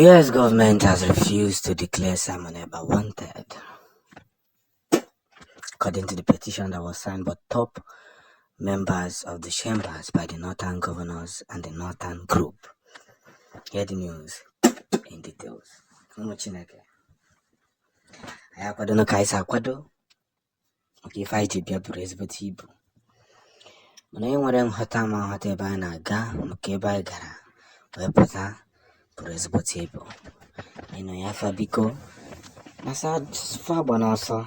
US government has refused to declare Simon Ekpa wanted, according to the petition that was signed by top members of the chambers by the Northern governors and the Northern group. Hear the news in details. Ayakwado no kaisa akwado. Okay, fight it bia buru ezigbote ibu. Mana onye nwere nghọta ma nghọta ebe a na-aga maka ebe anyị gara wee pụta buru ezigbote ibu. Ịnọ ya afa biko nasa fa agba n'ọsọ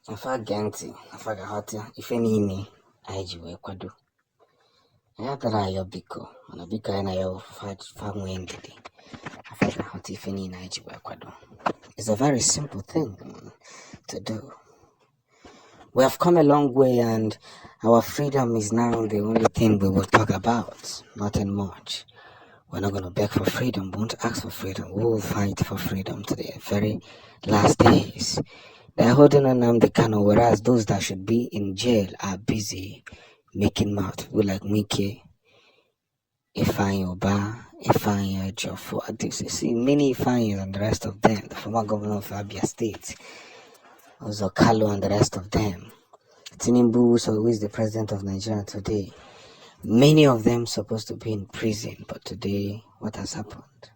afa gee ntị afa ga-aghọta ife niile anyị ji wee kwado. Anyị tara ayọ biko mana biko anyị na ya fa nwee ndidi afa ga-aghọta ife niile anyị ji wee kwado. It's a very simple thing to do. We have come a long way and our freedom is now the only thing we will talk about, nothing much. We're not going to beg for freedom, we won't ask for freedom. We will fight for freedom to the very last days. They're holding on the Kano, whereas those that should be in jail are busy making mouth. People like Mike, Ifeanyi Oba, Ifeanyi Ejiofor, you see many Ifeanyis and the rest of them, the former governor of Abia State, also Kalu and the rest of them. Tinubu, who is the president of Nigeria today. Many of them supposed to be in prison, but today, what has happened?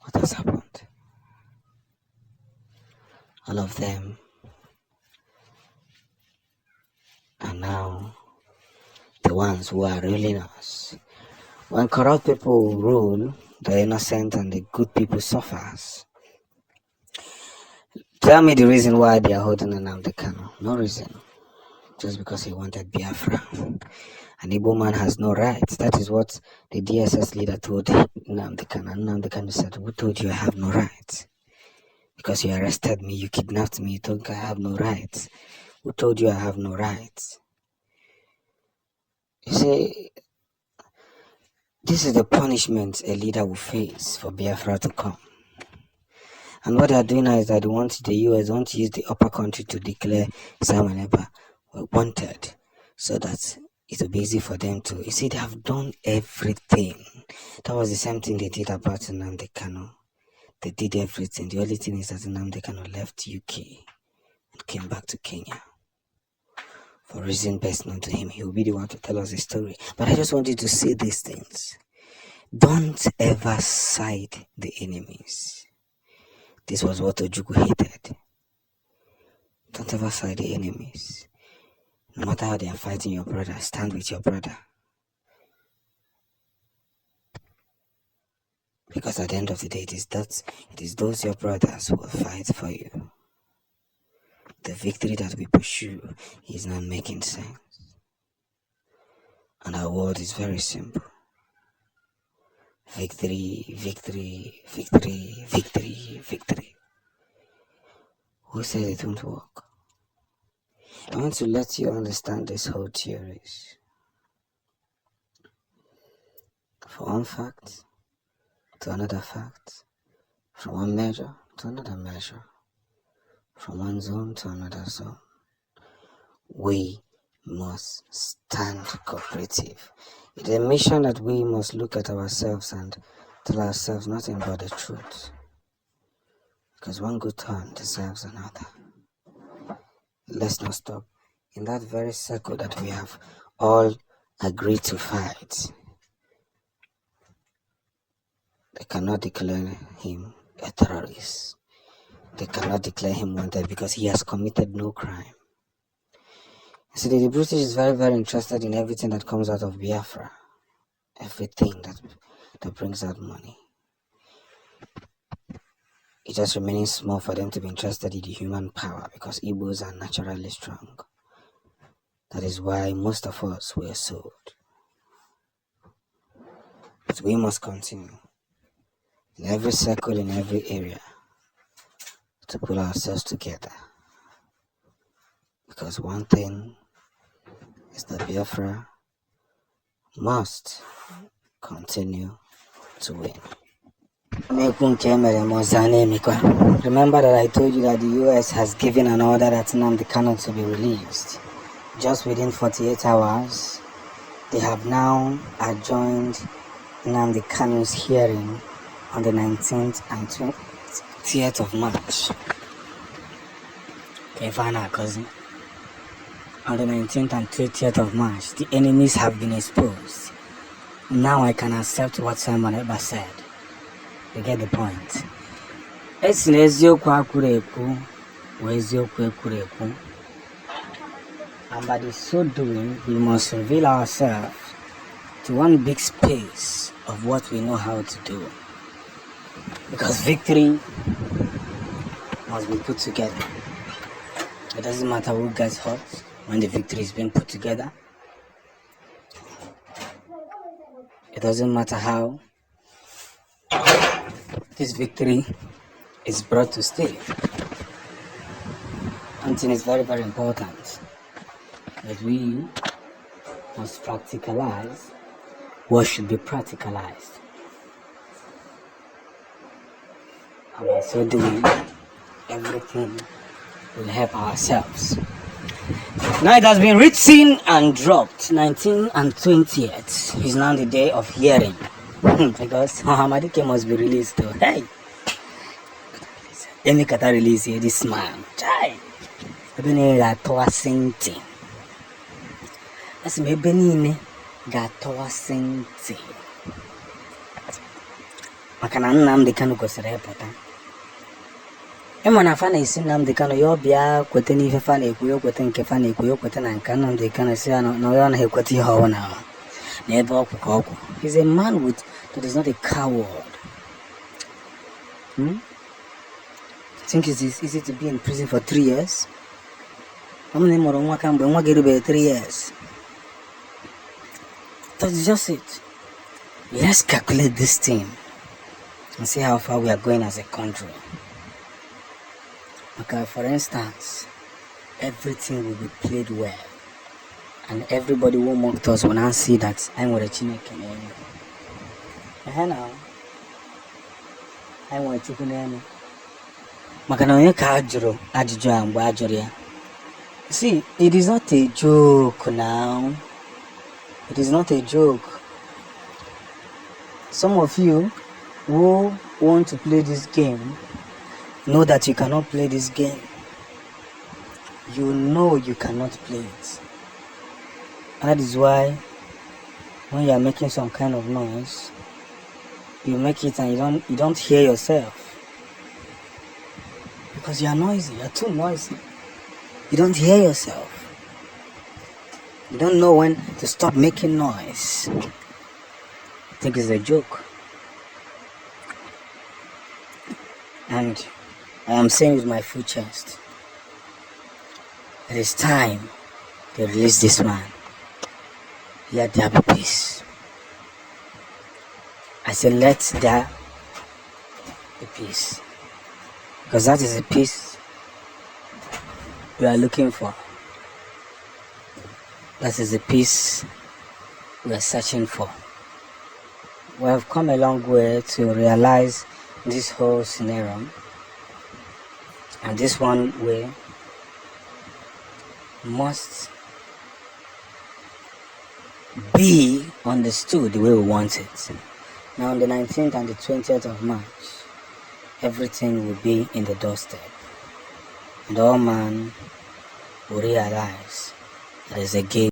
What has happened? All of them are now the ones who are ruling us. When corrupt people rule, the innocent and the good people suffers. Tell me the reason why they are holding Nnamdi Kanu. No reason. Just because he wanted Biafra. An Igbo man has no rights. That is what the DSS leader told Nnamdi Kanu. Nnamdi Kanu said, who told you I have no rights? Because you arrested me, you kidnapped me, you think I have no rights. Who told you I have no rights? You see, this is the punishment a leader will face for Biafra to come. And what they are doing now is that the US want to use the upper country to declare Simon Ekpa wanted, so that it will be easy for them to. You see, they have done everything. That was the same thing they did about Nnamdi Kanu. They did everything. The only thing is that Nnamdi Kanu left UK and came back to Kenya. For reason best known to him, he will be the one to tell us the story. But I just want you to see these things. Don't ever side the enemies. This was what Ojukwu hated. Don't ever side the enemies. No matter how they are fighting your brother, stand with your brother. Because at the end of the day, it is those your brothers who will fight for you. The victory that we pursue is not making sense. And our word is very simple. Victory, victory, victory, victory, victory. Who says it won't work? I want to let you understand this whole theories. From one fact to another fact, from one measure to another measure, from one zone to another zone. We must stand cooperative. It is a mission that we must look at ourselves and tell ourselves nothing but the truth. Because one good turn deserves another. Let's not stop in that very circle that we have all agreed to fight. They cannot declare him a terrorist. They cannot declare him wanted because he has committed no crime. See, the British is very, very interested in everything that comes out of Biafra. Everything that brings out money. It's just remaining small for them to be interested in the human power because Igbos are naturally strong. That is why most of us were sold. But we must continue in every circle, in every area, to pull ourselves together. Because one thing is that Biafra must continue to win. Remember that I told you that the US has given an order that Nnamdi Kanu to be released. Just within 48 hours, they have now adjourned Nnamdi Kanu's hearing on the 19th and 20th of March. Okay, fine, cousin. On the 19th and 20th of March, the enemies have been exposed. Now I can accept what Simon Ekpa said. You get the point. It's eziokwu akwuru ekwu, or eziokwu ekwuru ekwu. And by the so doing, we must reveal ourselves to one big space of what we know how to do. Because victory must be put together. It doesn't matter who gets hurt when the victory is being put together. It doesn't matter how this victory is brought to stay. One thing is very, very important, that we must practicalize what should be practicalized. And by so doing, everything will help ourselves. Now it has been written and dropped. 19th and 20th is now the day of hearing. Because Hamadike must be released too. Hey! Let me get a release here, this man. Chai! I've been here at Towasinti. That's me, Benine. Got Towasinti. Makana Nnamdi Kanu go to the airport. Emana fana isi Nnamdi Kanu yo bia kwete ni fana ekwu yo kwete nke fana ekwu yo kwete na nka Nnamdi Kanu si no yo na ekwete ihe ọwụ na ebe ọkụ ka ọkụ. He's a man that is not a coward. Think it's easy to be in prison for 3 years? How many more nwa kambe nwa gerube 3 years? That's just it. Let's calculate this thing and see how far we are going as a country. Okay, for instance, everything will be played well, and everybody who mocked us will now see that I'm with a Chineke. Now, I'm with Chukunemi. Makana onye ka ajụrụ ajụjụ a mgbe ajụrụ ya. See, it is not a joke now. It is not a joke. Some of you who want to play this game know that you cannot play this game. You know you cannot play it. And that is why when you are making some kind of noise, you make it and you don't hear yourself. Because you are noisy, you are too noisy. You don't hear yourself. You don't know when to stop making noise. I think it's a joke. And I am saying with my full chest, it is time to release this man. Let there be peace. I say let there be peace. Because that is the peace we are looking for. That is the peace we are searching for. We have come a long way to realize this whole scenario. And this one way must be understood the way we want it. Now on the 19th and the 20th of March, everything will be in the doorstep. And all man will realize there is a gate